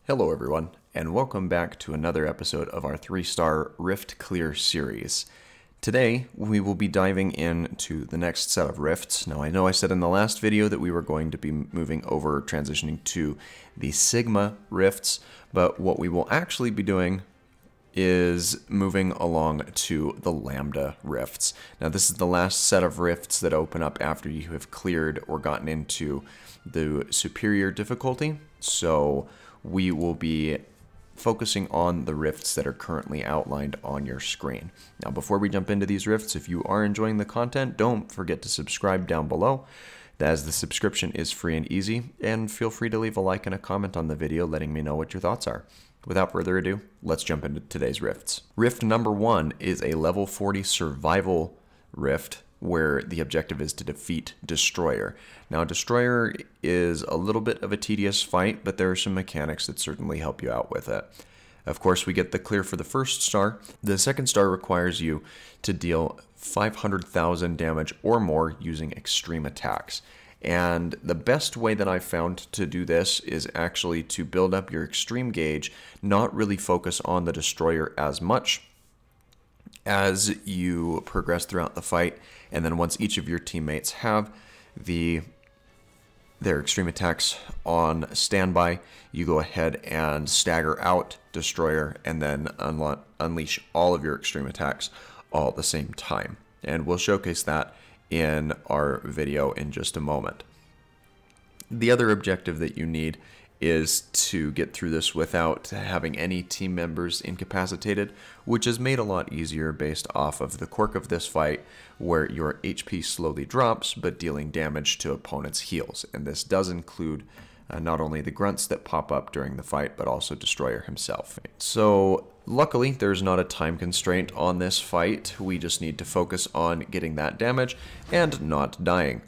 Hello everyone, and welcome back to another episode of our 3-star Rift Clear series. Today, we will be diving into the next set of rifts. Now, I know I said in the last video that we were going to be moving over, transitioning to the Sigma rifts, but what we will actually be doing is moving along to the Lambda Rifts. Now, this is the last set of rifts that open up after you have cleared or gotten into the superior difficulty, so we will be focusing on the rifts that are currently outlined on your screen. Now, before we jump into these rifts, if you are enjoying the content, don't forget to subscribe down below, as the subscription is free and easy, and feel free to leave a like and a comment on the video letting me know what your thoughts are. Without further ado, let's jump into today's rifts. Rift number 1 is a level 40 survival rift where the objective is to defeat Destroyer. Now, Destroyer is a little bit of a tedious fight, but there are some mechanics that certainly help you out with it. Of course, we get the clear for the first star. The second star requires you to deal 500,000 damage or more using extreme attacks. And the best way that I've found to do this is actually to build up your extreme gauge, not really focus on the Destroyer as much as you progress throughout the fight, and then once each of your teammates have their extreme attacks on standby, you go ahead and stagger out Destroyer and then unleash all of your extreme attacks all at the same time. And we'll showcase that in our video in just a moment. The other objective that you need is to get through this without having any team members incapacitated, which is made a lot easier based off of the quirk of this fight, where your HP slowly drops, but dealing damage to opponents' heals. And this does include not only the grunts that pop up during the fight, but also Destroyer himself. So luckily, there's not a time constraint on this fight. We just need to focus on getting that damage and not dying.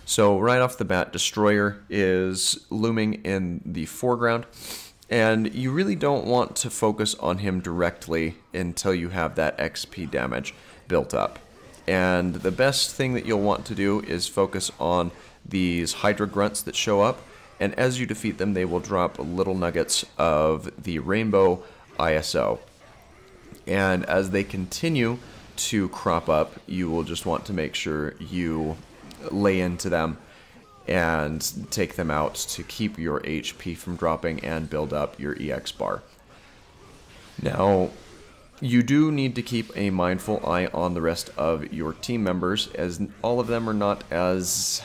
So right off the bat, Destroyer is looming in the foreground, and you really don't want to focus on him directly until you have that XP damage built up. And the best thing that you'll want to do is focus on these Hydra grunts that show up, and as you defeat them, they will drop little nuggets of the rainbow ISO. And as they continue to crop up, you will just want to make sure you lay into them and take them out to keep your HP from dropping and build up your EX bar. Now, you do need to keep a mindful eye on the rest of your team members, as all of them are not as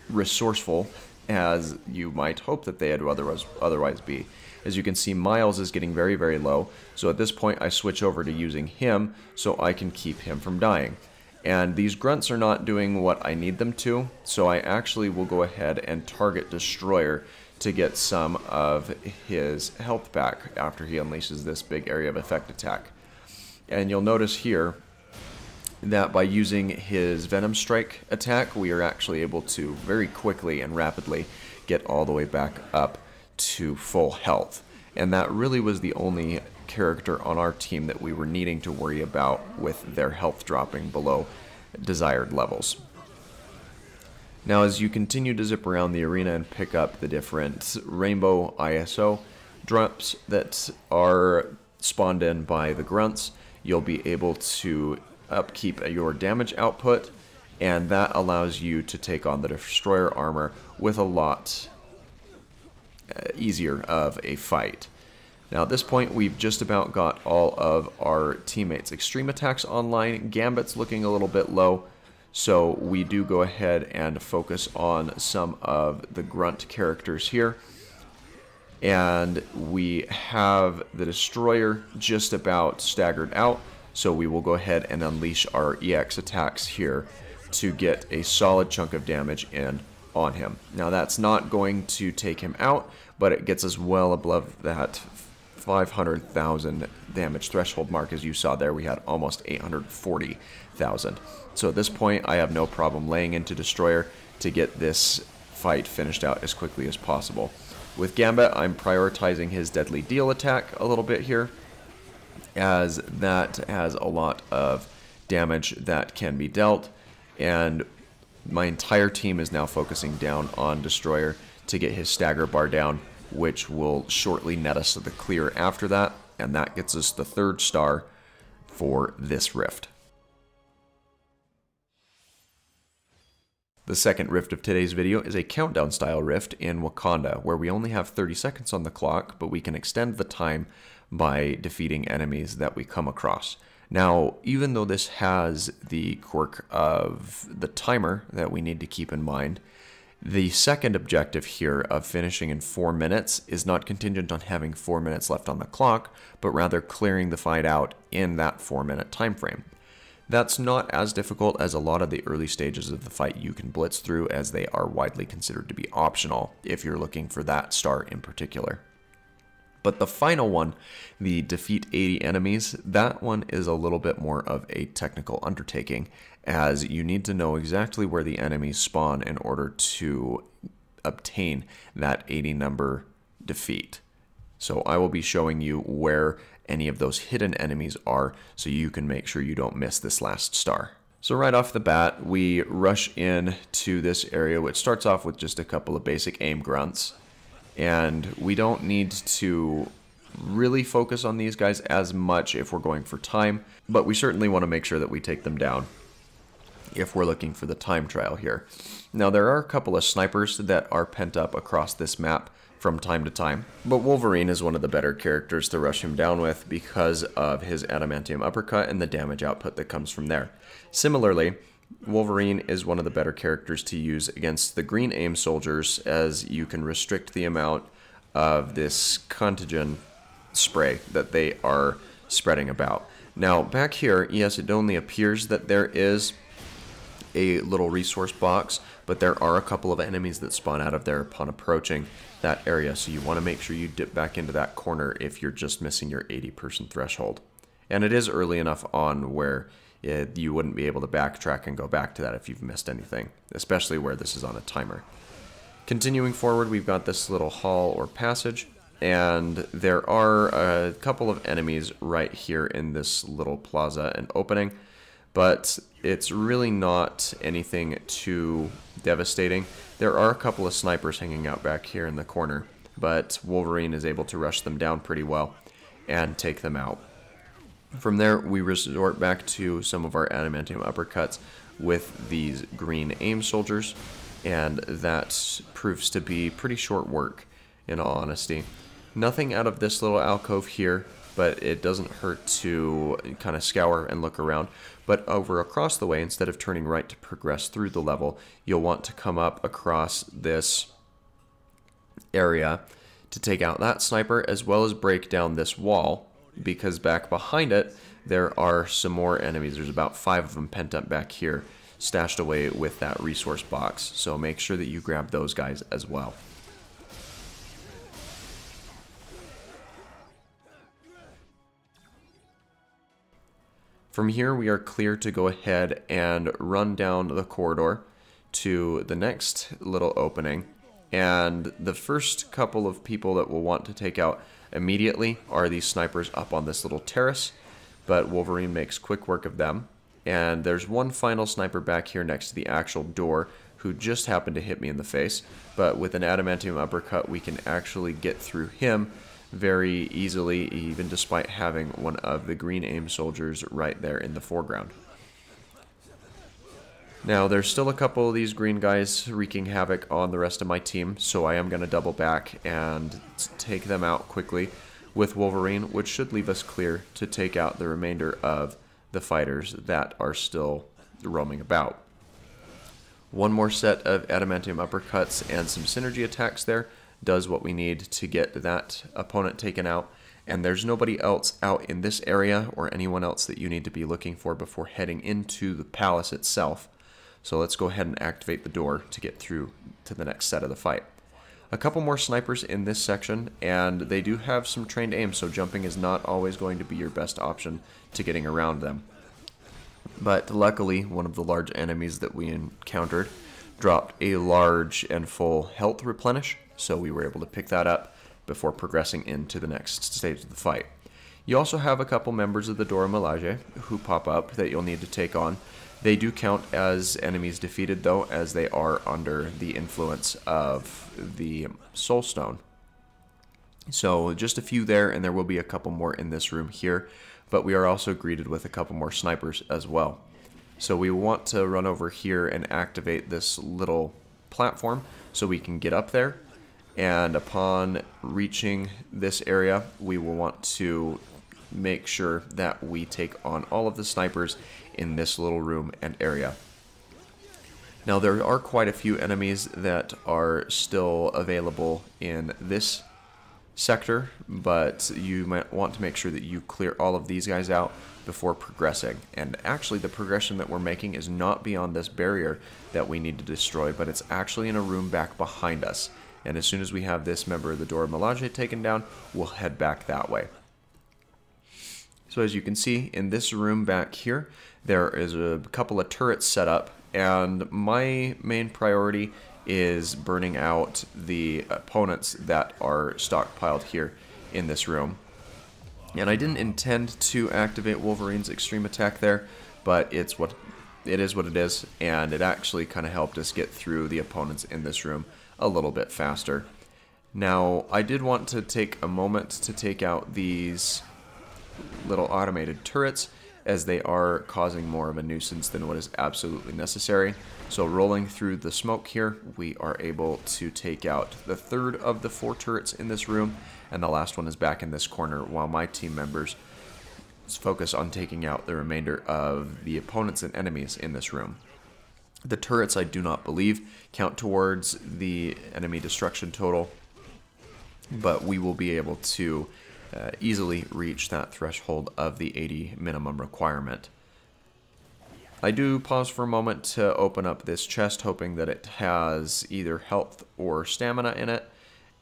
resourceful as you might hope that they would otherwise be. As you can see, Miles is getting very, very low, so at this point I switch over to using him so I can keep him from dying. And these grunts are not doing what I need them to, so I actually will go ahead and target Destroyer to get some of his health back after he unleashes this big area of effect attack. And you'll notice here that by using his Venom Strike attack, we are actually able to very quickly and rapidly get all the way back up to full health. And that really was the only character on our team that we were needing to worry about with their health dropping below desired levels. Now, as you continue to zip around the arena and pick up the different rainbow ISO drops that are spawned in by the grunts, you'll be able to upkeep your damage output, and that allows you to take on the Destroyer armor with a lot easier of a fight. Now at this point, we've just about got all of our teammates' extreme attacks online. Gambit's looking a little bit low, so we do go ahead and focus on some of the grunt characters here. And we have the Destroyer just about staggered out, so we will go ahead and unleash our EX attacks here to get a solid chunk of damage in on him. Now that's not going to take him out, but it gets us well above that 500,000 damage threshold mark. As you saw there, we had almost 840,000. So at this point, I have no problem laying into Destroyer to get this fight finished out as quickly as possible. With Gambit, I'm prioritizing his Deadly Deal attack a little bit here, as that has a lot of damage that can be dealt, and my entire team is now focusing down on Destroyer to get his stagger bar down which will shortly net us to the clear after that, and that gets us the 3rd star for this rift. The second rift of today's video is a countdown style rift in Wakanda, where we only have 30 seconds on the clock, but we can extend the time by defeating enemies that we come across. Now, even though this has the quirk of the timer that we need to keep in mind, the second objective here of finishing in 4 minutes is not contingent on having 4 minutes left on the clock, but rather clearing the fight out in that 4-minute time frame. That's not as difficult as a lot of the early stages of the fight you can blitz through, as they are widely considered to be optional if you're looking for that star in particular. But the final one, the defeat 80 enemies, that one is a little bit more of a technical undertaking, as you need to know exactly where the enemies spawn in order to obtain that 80 number defeat. So I will be showing you where any of those hidden enemies are, so you can make sure you don't miss this last star. So right off the bat, we rush in to this area, which starts off with just a couple of basic aim grunts. And we don't need to really focus on these guys as much if we're going for time, but we certainly want to make sure that we take them down if we're looking for the time trial here. Now, there are a couple of snipers that are pent up across this map from time to time, but Wolverine is one of the better characters to rush him down with because of his adamantium uppercut and the damage output that comes from there. Similarly, Wolverine is one of the better characters to use against the green aim soldiers, as you can restrict the amount of this contagion spray that they are spreading about. Now, back here, yes, it only appears that there is a little resource box, but there are a couple of enemies that spawn out of there upon approaching that area, so you want to make sure you dip back into that corner if you're just missing your 80-person threshold. And it is early enough on where you wouldn't be able to backtrack and go back to that if you've missed anything, especially where this is on a timer. Continuing forward, we've got this little hall or passage, and there are a couple of enemies right here in this little plaza and opening, but it's really not anything too devastating. There are a couple of snipers hanging out back here in the corner, but Wolverine is able to rush them down pretty well and take them out. From there, we resort back to some of our adamantium uppercuts with these green aim soldiers, and that proves to be pretty short work, in all honesty. Nothing out of this little alcove here, but it doesn't hurt to kind of scour and look around. But over across the way, instead of turning right to progress through the level, you'll want to come up across this area to take out that sniper, as well as break down this wall, because back behind it, there are some more enemies. There's about 5 of them pent up back here, stashed away with that resource box. So make sure that you grab those guys as well. From here, we are clear to go ahead and run down the corridor to the next little opening. And the first couple of people that we'll want to take out immediately are these snipers up on this little terrace, but Wolverine makes quick work of them. And there's one final sniper back here next to the actual door who just happened to hit me in the face, but with an adamantium uppercut we can actually get through him very easily, even despite having one of the green aim soldiers right there in the foreground. Now, there's still a couple of these green guys wreaking havoc on the rest of my team, so I am going to double back and take them out quickly with Wolverine, which should leave us clear to take out the remainder of the fighters that are still roaming about. One more set of adamantium uppercuts and some synergy attacks there does what we need to get that opponent taken out, and there's nobody else out in this area or anyone else that you need to be looking for before heading into the palace itself. So let's go ahead and activate the door to get through to the next set of the fight. A couple more snipers in this section, and they do have some trained aim, so jumping is not always going to be your best option to getting around them. But luckily, one of the large enemies that we encountered dropped a large and full health replenish, so we were able to pick that up before progressing into the next stage of the fight. You also have a couple members of the Dora Milaje who pop up that you'll need to take on. They do count as enemies defeated, though, as they are under the influence of the Soul Stone. So just a few there, and there will be a couple more in this room here, but we are also greeted with a couple more snipers as well. So we want to run over here and activate this little platform so we can get up there, and upon reaching this area, we will want to make sure that we take on all of the snipers in this little room and area. Now there are quite a few enemies that are still available in this sector, but you might want to make sure that you clear all of these guys out before progressing. And actually the progression that we're making is not beyond this barrier that we need to destroy, but it's actually in a room back behind us. And as soon as we have this member of the Dora Milaje taken down, we'll head back that way. So as you can see, in this room back here, there is a couple of turrets set up, and my main priority is burning out the opponents that are stockpiled here in this room. And I didn't intend to activate Wolverine's extreme attack there, but it is what it is, and it actually kind of helped us get through the opponents in this room a little bit faster. Now, I did want to take a moment to take out these little automated turrets, as they are causing more of a nuisance than what is absolutely necessary. So rolling through the smoke here, we are able to take out the third of the 4 turrets in this room, and the last one is back in this corner, while my team members focus on taking out the remainder of the opponents and enemies in this room. The turrets, I do not believe, count towards the enemy destruction total, but we will be able to easily reach that threshold of the 80 minimum requirement. I do pause for a moment to open up this chest, hoping that it has either health or stamina in it.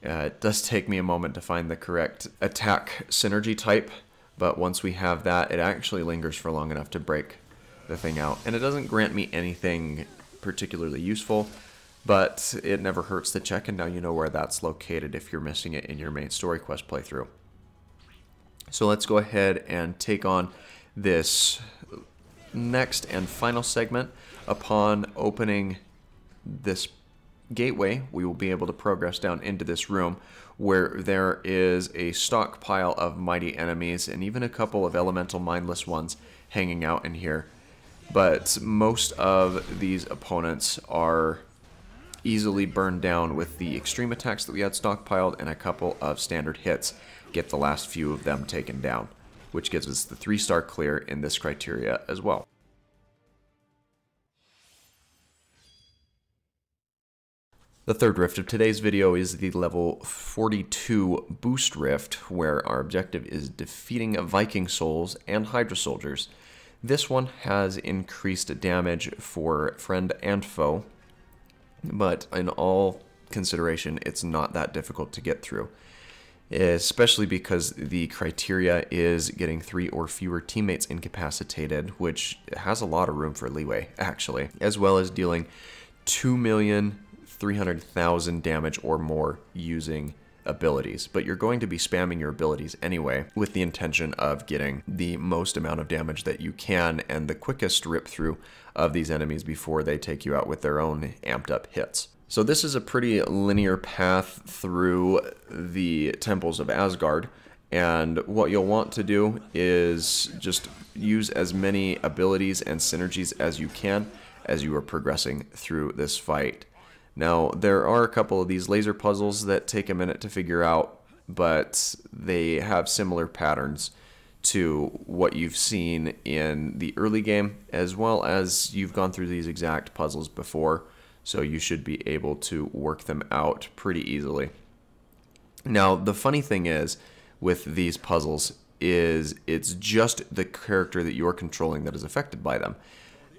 It does take me a moment to find the correct attack synergy type, but once we have that, it actually lingers for long enough to break the thing out. And it doesn't grant me anything particularly useful, but it never hurts to check, and now you know where that's located if you're missing it in your main story quest playthrough. So let's go ahead and take on this next and final segment. Upon opening this gateway, we will be able to progress down into this room where there is a stockpile of mighty enemies and even a couple of elemental mindless ones hanging out in here. But most of these opponents are easily burned down with the extreme attacks that we had stockpiled, and a couple of standard hits get the last few of them taken down, which gives us the 3-star clear in this criteria as well. The third rift of today's video is the level 42 boost rift, where our objective is defeating Viking souls and Hydra soldiers. This one has increased damage for friend and foe, but in all consideration, it's not that difficult to get through, especially because the criteria is getting 3 or fewer teammates incapacitated, which has a lot of room for leeway, actually, as well as dealing 2,300,000 damage or more using abilities. But you're going to be spamming your abilities anyway, with the intention of getting the most amount of damage that you can and the quickest rip through of these enemies before they take you out with their own amped up hits. So this is a pretty linear path through the temples of Asgard, and what you'll want to do is just use as many abilities and synergies as you can as you are progressing through this fight. Now, there are a couple of these laser puzzles that take a minute to figure out, but they have similar patterns to what you've seen in the early game, as well as you've gone through these exact puzzles before, so you should be able to work them out pretty easily. Now, the funny thing is, with these puzzles, is it's just the character that you're controlling that is affected by them,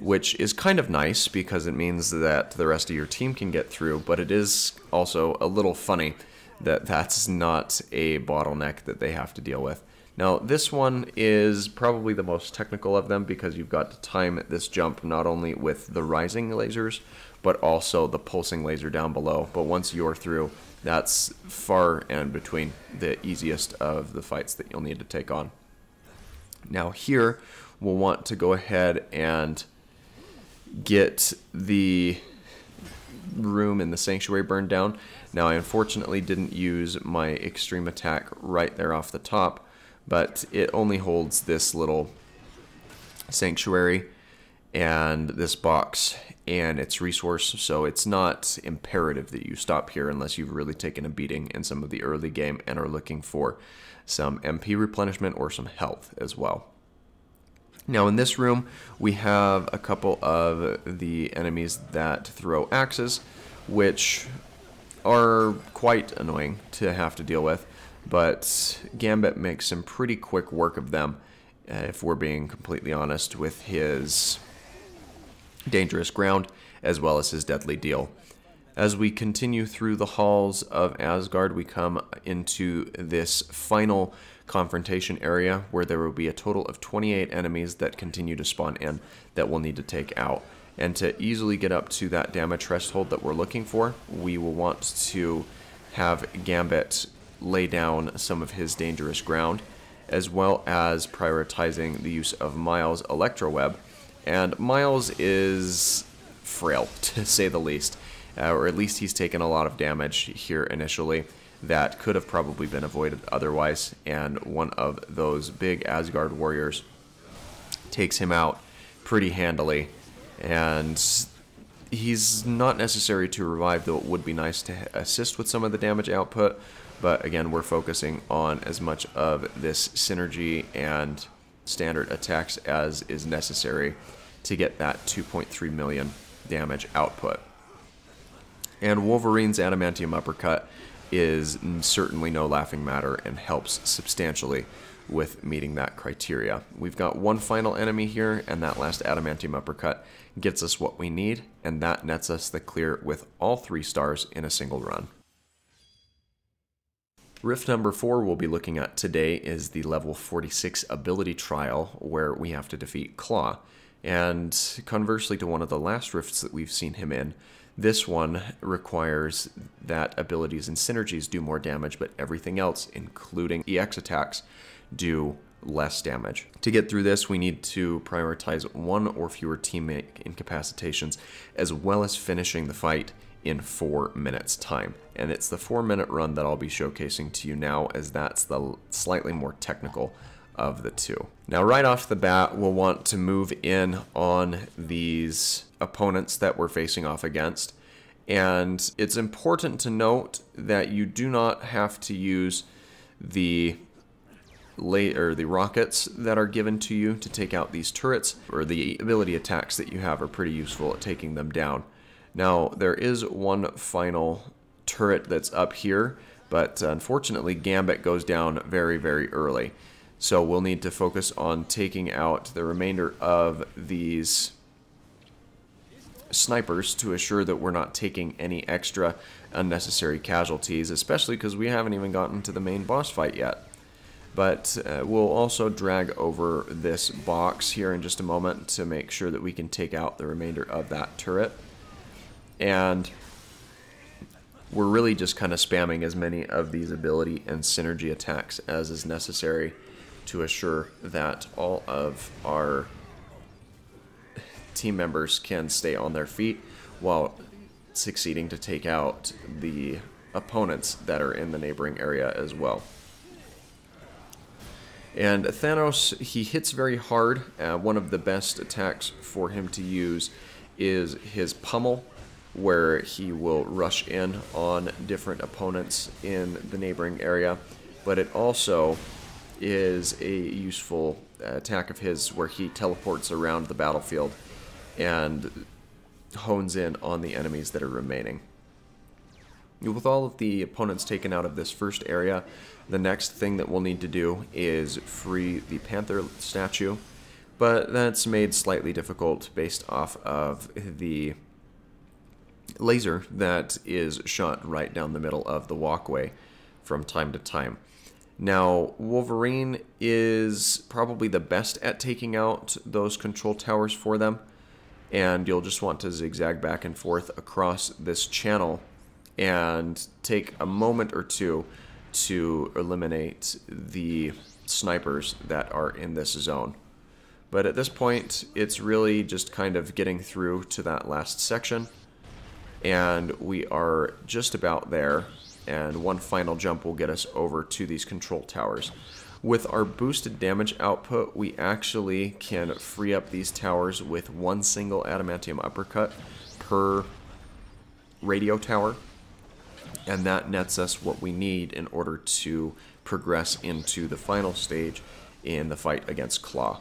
which is kind of nice because it means that the rest of your team can get through, but it is also a little funny that that's not a bottleneck that they have to deal with. Now, this one is probably the most technical of them because you've got to time this jump not only with the rising lasers, but also the pulsing laser down below. But once you're through, that's far and between the easiest of the fights that you'll need to take on. Now here, we'll want to go ahead and get the room in the sanctuary burned down. Now, I unfortunately didn't use my extreme attack right there off the top, but it only holds this little sanctuary and this box and its resource, so it's not imperative that you stop here unless you've really taken a beating in some of the early game and are looking for some MP replenishment or some health as well. Now in this room we have a couple of the enemies that throw axes, which are quite annoying to have to deal with, but Gambit makes some pretty quick work of them, if we're being completely honest, with his dangerous ground as well as his deadly deal. As we continue through the halls of Asgard, we come into this final confrontation area where there will be a total of 28 enemies that continue to spawn in that we'll need to take out. And to easily get up to that damage threshold that we're looking for, we will want to have Gambit lay down some of his dangerous ground, as well as prioritizing the use of Miles' Electroweb. And Miles is frail, to say the least, or at least he's taken a lot of damage here initially that could have probably been avoided otherwise, and one of those big Asgard warriors takes him out pretty handily. And he's not necessary to revive, though it would be nice to assist with some of the damage output. But again, we're focusing on as much of this synergy and standard attacks as is necessary to get that 2.3 million damage output. And Wolverine's Adamantium Uppercut is certainly no laughing matter and helps substantially with meeting that criteria. We've got one final enemy here, and that last Adamantium Uppercut gets us what we need, and that nets us the clear with all 3 stars in a single run. Rift number 4 we'll be looking at today is the level 46 ability trial, where we have to defeat Klaw. And conversely to one of the last rifts that we've seen him in, this one requires that abilities and synergies do more damage, but everything else, including EX attacks, do less damage. To get through this, we need to prioritize 1 or fewer teammate incapacitations, as well as finishing the fight in 4 minutes time. And it's the 4-minute run that I'll be showcasing to you now, as that's the slightly more technical of the two. Now right off the bat, we'll want to move in on these opponents that we're facing off against. And it's important to note that you do not have to use the rockets that are given to you to take out these turrets, or the ability attacks that you have are pretty useful at taking them down. Now there is one final turret that's up here, but unfortunately Gambit goes down very, very early. So we'll need to focus on taking out the remainder of these snipers to assure that we're not taking any extra unnecessary casualties, especially because we haven't even gotten to the main boss fight yet. But we'll also drag over this box here in just a moment to make sure that we can take out the remainder of that turret. And we're really just kind of spamming as many of these ability and synergy attacks as is necessary to assure that all of our team members can stay on their feet while succeeding to take out the opponents that are in the neighboring area as well. And Thanos, he hits very hard. One of the best attacks for him to use is his pummel, where he will rush in on different opponents in the neighboring area. But it also is a useful attack of his where he teleports around the battlefield and hones in on the enemies that are remaining. With all of the opponents taken out of this first area, the next thing that we'll need to do is free the Panther statue, but that's made slightly difficult based off of the laser that is shot right down the middle of the walkway from time to time. Now, Wolverine is probably the best at taking out those control towers for them, and you'll just want to zigzag back and forth across this channel and take a moment or two to eliminate the snipers that are in this zone. But at this point, it's really just kind of getting through to that last section And we are just about there, and one final jump will get us over to these control towers. With our boosted damage output, we actually can free up these towers with one single adamantium uppercut per radio tower, and that nets us what we need in order to progress into the final stage in the fight against Klaw.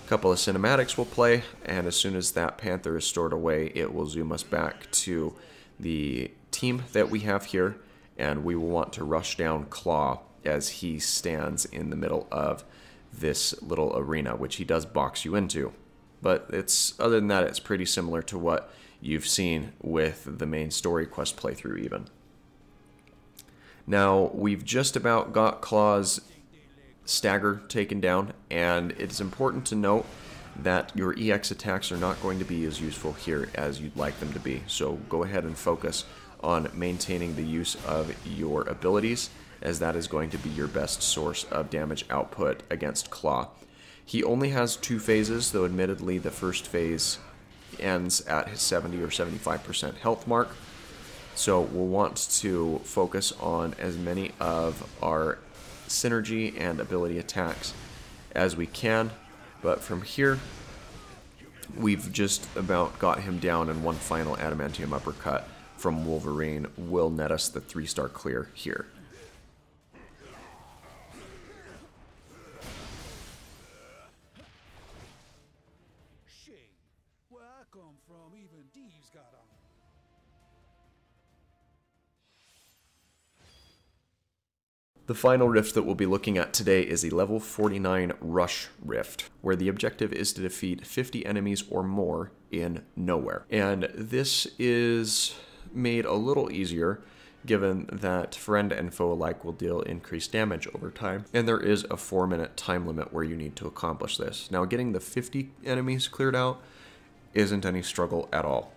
A couple of cinematics will play, and as soon as that panther is stored away, it will zoom us back to the team that we have here, and we will want to rush down Klaw as he stands in the middle of this little arena, which he does box you into. But it's, other than that, it's pretty similar to what you've seen with the main story quest playthrough even. Now, we've just about got Klaw's stagger taken down, and it's important to note that your EX attacks are not going to be as useful here as you'd like them to be. So go ahead and focus on maintaining the use of your abilities, as that is going to be your best source of damage output against Klaw. He only has 2 phases, though admittedly the first phase ends at his 70 or 75% health mark. So we'll want to focus on as many of our synergy and ability attacks as we can. But from here, we've just about got him down, and one final adamantium uppercut from Wolverine will net us the 3-star clear here. Where I come from, even thieves got on. The final rift that we'll be looking at today is a level 49 Rush Rift, where the objective is to defeat 50 enemies or more in Knowhere. And this is made a little easier given that friend and foe alike will deal increased damage over time, and there is a 4-minute time limit where you need to accomplish this. Now, getting the 50 enemies cleared out isn't any struggle at all.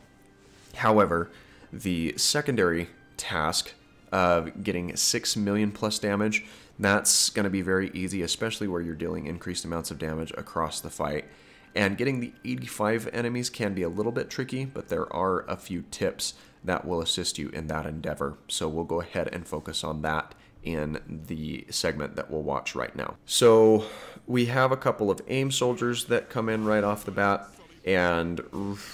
However, the secondary task of getting 6 million plus damage, that's going to be very easy, especially where you're dealing increased amounts of damage across the fight. And getting the 85 enemies can be a little bit tricky, but there are a few tips that will assist you in that endeavor. So we'll go ahead and focus on that in the segment that we'll watch right now. So we have a couple of aim soldiers that come in right off the bat, and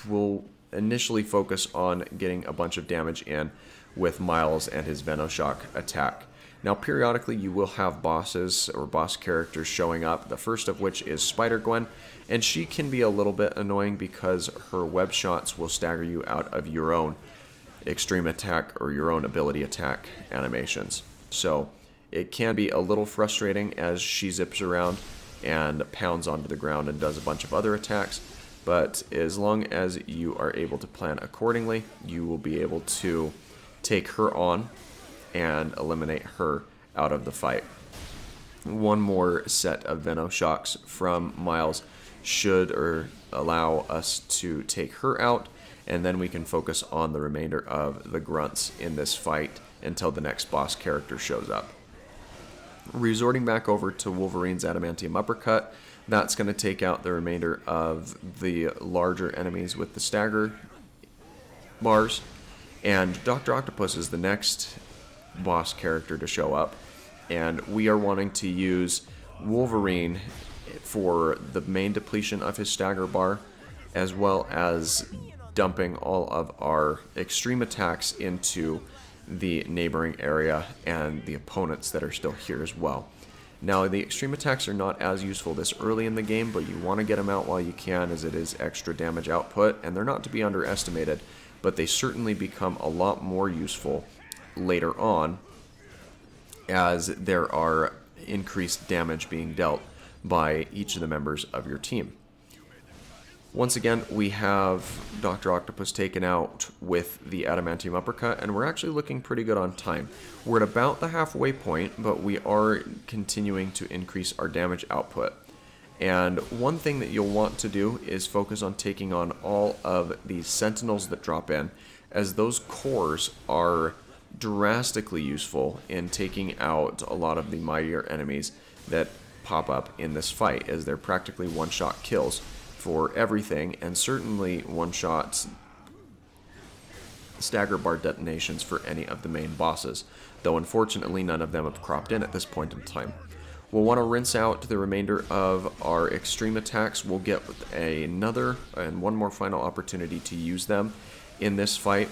we'll initially focus on getting a bunch of damage in with Miles and his Venoshock attack. Now, periodically you will have bosses or boss characters showing up, the first of which is Spider-Gwen, and she can be a little bit annoying because her web shots will stagger you out of your own extreme attack or your own ability attack animations. So it can be a little frustrating as she zips around and pounds onto the ground and does a bunch of other attacks, but as long as you are able to plan accordingly, you will be able to take her on and eliminate her out of the fight. One more set of Venoshocks from Miles should allow us to take her out, and then we can focus on the remainder of the grunts in this fight until the next boss character shows up. Resorting back over to Wolverine's Adamantium Uppercut, that's going to take out the remainder of the larger enemies with the stagger bars, and Dr. Octopus is the next boss character to show up, and we are wanting to use Wolverine for the main depletion of his stagger bar, as well as dumping all of our extreme attacks into the neighboring area and the opponents that are still here as well. Now, the extreme attacks are not as useful this early in the game, but you want to get them out while you can, as it is extra damage output, and they're not to be underestimated, but they certainly become a lot more useful later on as there are increased damage being dealt by each of the members of your team. Once again, we have Dr. Octopus taken out with the Adamantium Uppercut, and we're actually looking pretty good on time. We're at about the halfway point, but we are continuing to increase our damage output. And one thing that you'll want to do is focus on taking on all of these sentinels that drop in, as those cores are drastically useful in taking out a lot of the mightier enemies that pop up in this fight, as they're practically one-shot kills for everything, and certainly one-shots stagger bar detonations for any of the main bosses, though unfortunately none of them have cropped in at this point in time. We'll want to rinse out the remainder of our extreme attacks. We'll get another and one more final opportunity to use them in this fight,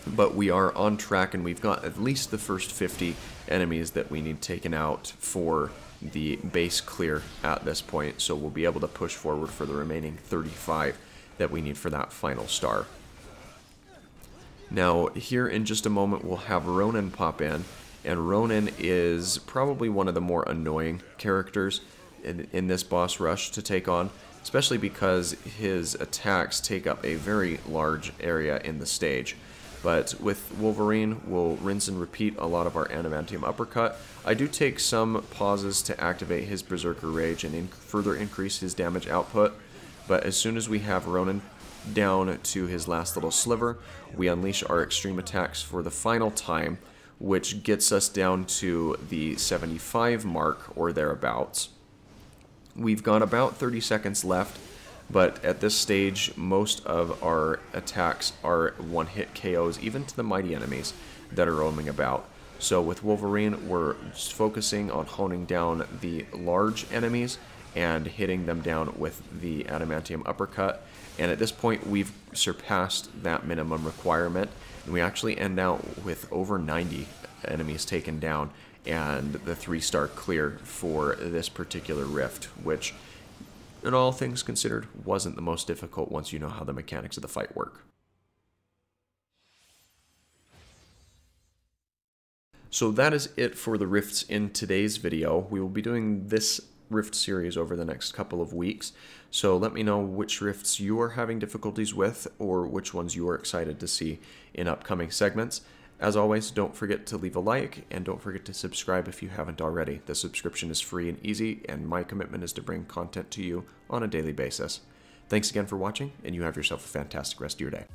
but we are on track and we've got at least the first 50 enemies that we need taken out for the base clear at this point, so we'll be able to push forward for the remaining 35 that we need for that final star. Now, here in just a moment we'll have Ronan pop in, and Ronan is probably one of the more annoying characters in this boss rush to take on, especially because his attacks take up a very large area in the stage. But with Wolverine, we'll rinse and repeat a lot of our adamantium uppercut. I do take some pauses to activate his Berserker Rage and further increase his damage output, but as soon as we have Ronan down to his last little sliver, we unleash our extreme attacks for the final time, which gets us down to the 75 mark or thereabouts. We've got about 30 seconds left, but at this stage most of our attacks are one-hit KOs, even to the mighty enemies that are roaming about. So with Wolverine, we're just focusing on honing down the large enemies and hitting them down with the adamantium uppercut, and at this point we've surpassed that minimum requirement, and we actually end out with over 90 enemies taken down and the 3-star clear for this particular rift, which, in all things considered, wasn't the most difficult once you know how the mechanics of the fight work. So that is it for the rifts in today's video. We will be doing this rift series over the next couple of weeks, so let me know which rifts you are having difficulties with or which ones you are excited to see in upcoming segments. As always, don't forget to leave a like and don't forget to subscribe if you haven't already. The subscription is free and easy, and my commitment is to bring content to you on a daily basis. Thanks again for watching, and you have yourself a fantastic rest of your day.